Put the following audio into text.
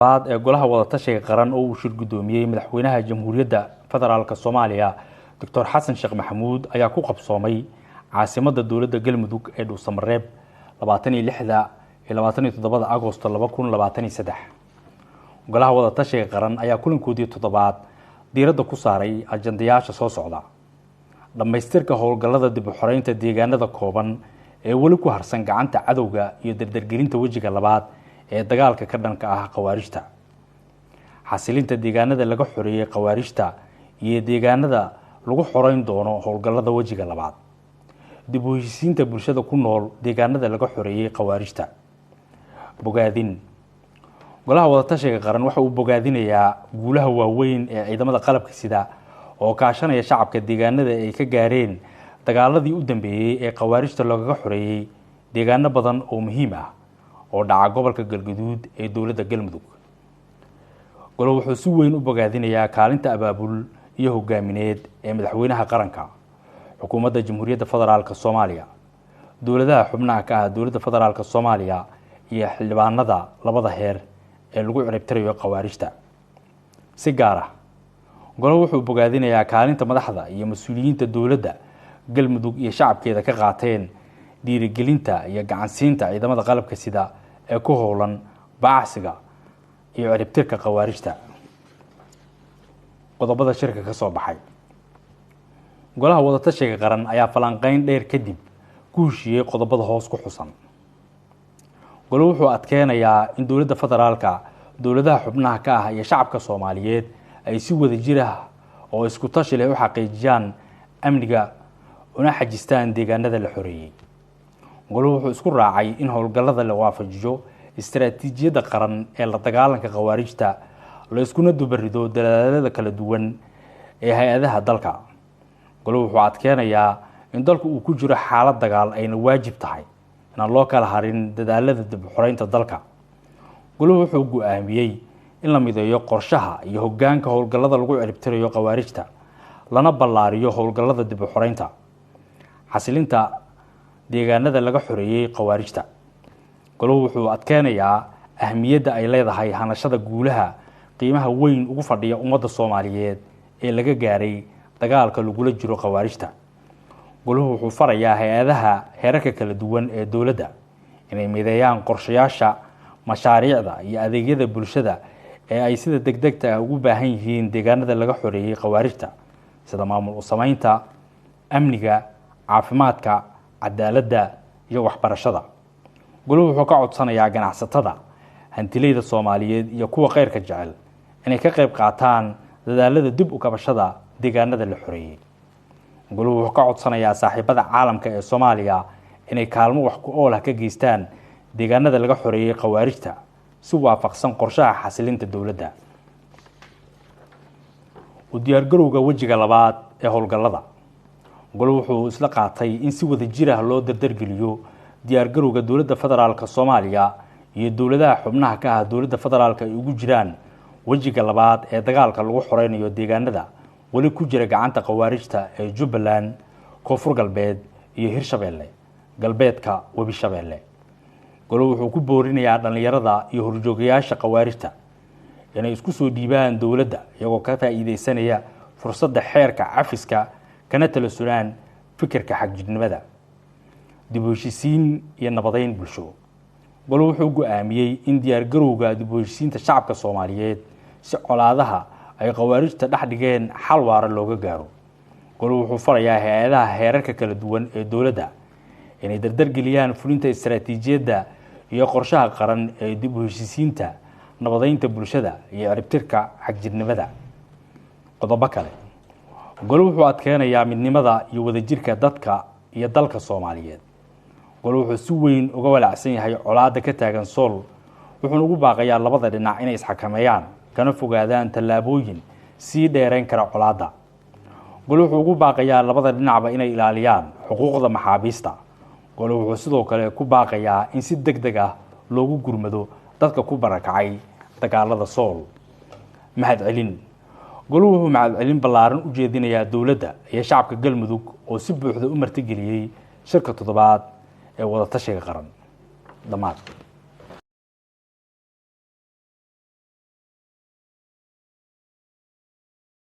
بعد golaha wada tashiga qaran oo uu shir gudoomiyay madaxweynaha jamhuuriyadda federaalka Soomaaliya Dr. Xasan Sheekh Maxamuud ayaa ku qabsoomay caasimadda dawladda Galmudug ee Dhuusamareeb 26 iyo 27 Agoosto 2023. golaha wada tashiga qaran ayaa kulankoodii toddobaad diiradda ku saaray ajandayaasha soo socda dhamaystirka howlgallada dib u xoreynta deegaanada kooban ee wali ku harsan gacanta cadawga iyo dardargelinta wajiga labaad ee dagaalka ka dhanka ah qawaarijta xasilinta deegaanada laga xoreeyay qawaarijta iyo deegaanada lagu xoreyn doono howlgallada wajiga labaad dib u heshiisiinta bulshada ku nool deegaanada laga xoreeyay qawaarijta bogaadin golaha wada tashiga qaran waxa uu bogaadinayaa guulaha waaweyn ee ciidamada qalabka sida oo kaashanaya shacabka deegaanada ay ka gaareen dagaaladii u dambeeyay ee qawaarijta looga xoreeyay deegaano badan oo muhiim ah oo dhaca gobolka Galgaduud ee dawladda Galmudug. golaha wuxuu si weyn u bogaadinayaa kaalinta abaabul iyo hogaamineed ee madaxweynaha qaranka xukuumadda jamhuuriyadda federaalka Soomaaliya dawladaha xubnaha ka ah dawladda federaalka Soomaaliya iyo xildhibaanada labada heer ee lagu ciribtirayo qawaarijta. si gaar ah golaha wuxuu bogaadinayaa kaalinta madaxda iyo mas'uuliyiinta dawladda Galmudug iyo shacabkeeda ka qaateen dhiirigelinta iyo gacansiinta ciidamada qalabka sida ee ku howlan baacsiga iyo ciribtirka qawaarijta. qodobada shirka ka soo baxay golaha wada tashiga qaran ayaa falanqeyn dheer kadib ku heshiiyay qodobada hoos ku xusan. golaha wuxuu adkeenayaa in dawladda federaalka dawladaha xubnaha ka ah iyo shacabka Soomaaliyeed ay si wada jir ah oo isku tashi leh u xaqiijiyaan amniga una xajistaan deegaanada la xoreeyay. goluhu wuxuu isku raacay in howlgallada la waafajiyo istiraatiijiyadda qaran ee la dagaalanka qawaarijta la iskuna dubarido dadaalada kala duwan ee hay'adaha dalka. goluhu wuxuu adkeenayaa in dalku uu ku jiro xaalad dagaal ayna waajib tahay in loo kala harin dadaalada dib u xoreynta dalka. goluhu wuxuu go'aamiyay in la mideeyo qorshaha iyo hoggaanka howlgallada lagu ciribtirayo qawaarijta lana ballaariyo howlgallada dib u xoreynta xasilinta deegaanada laga xoreeyay qawaarijta. goluhu wuxuu adkeenayaa ahmiyadda ay leedahay hanashada guulaha qiimaha weyn ugu fadhiya ummadda Soomaaliyeed ee laga gaaray dagaalka lagula jiro qawaarijta. goluhu wuxuu farayaa hay'adaha heerarka kala duwan ee dawladda inay mideeyaan qorshayaasha mashaariicda iyo adeegyada bulshada ee ay sida degdegta ah ugu baahan yihiin deegaanada laga xoreeyay qawaarijta sida maamul u samaynta amniga caafimaadka cadaaladda iyo waxbarashada. goluhu wuxuu ka codsanayaa ganacsatada hantilayda Soomaaliyeed iyo kuwa khayrka jecel inay ka qayb qaataan dadaalada dib u kabashada deegaanada la xoreeyay. goluhu wuxuu ka codsanayaa saaxiibada caalamka ee Soomaaliya inay kaalmo wax ku ool ah ka geystaan deegaanada laga xoreeyay qawaarijta si waafaqsan qorshaha xasilinta dawladda. u diyaargarowga wajiga labaad ee howlgallada goluhu wuxuu isla qaatay in si wada jir ah loo dardargeliyo diyaargarowga dawladda federaalka Soomaaliya iyo dawladaha xubnaha ka ah dawladda federaalka ay ugu jiraan wajiga labaad ee dagaalka lagu xoreynayo deegaanada wali ku jira gacanta qawaarijta ee Jubbaland, Koonfur Galbeed iyo Hirshabeelle galbeedka Webi Shabeelle. goluhu wuxuu ku boorinayaa dhalinyarada iyo horjoogayaasha qawaarijta inay isku soo dhiibaan dawladda iyagoo ka faa'iideysanaya fursadda xeerka cafiska kana tala sulaan fikirka xagjirnimada dib u heshiisiin iyo nabadeyn bulsho. goluhu wuxuu go'aamiyay in diyaargarowga dib u heshiisiinta shacabka Soomaaliyeed si colaadaha ay qawaarijta dhex dhigeen xal waara looga gaaro. goluhu wuxuu farayaa hay'adaha heerarka kala duwan ee dawladda inay dardargeliyaan fulinta istiraatiijiyadda iyo qorshaha qaran ee dib u heshiisiinta nabadeynta bulshada iyo ciribtirka xagjirnimada. qodobo kale goluhu wuxuu adkeenayaa midnimada iyo wadajirka dadka iyo dalka Soomaaliyeed. goluhu wuxuu si weyn uga walaacsan yahay colaadda ka taagan Sool wuxuuna ugu baaqayaa labada dhinac inay isxakameeyaan kana fogaadaan tallaabooyin sii dheereyn kara colaadda. goluhu wuxuu ugu baaqayaa labada dhinacba inay ilaaliyaan xuquuqda maxaabiista. goluhu wuxuu sidoo kale ku baaqayaa in si degdeg ah loogu gurmado dadka ku barakacay dagaalada Sool. mahadcelin goluhu wuxuu mahadcelin ballaaran u jeedinayaa dawladda iyo shacabka Galmudug oo si buuxda u martigeliyay shirka toddobaad ee wada tashiga qaran. dhammaad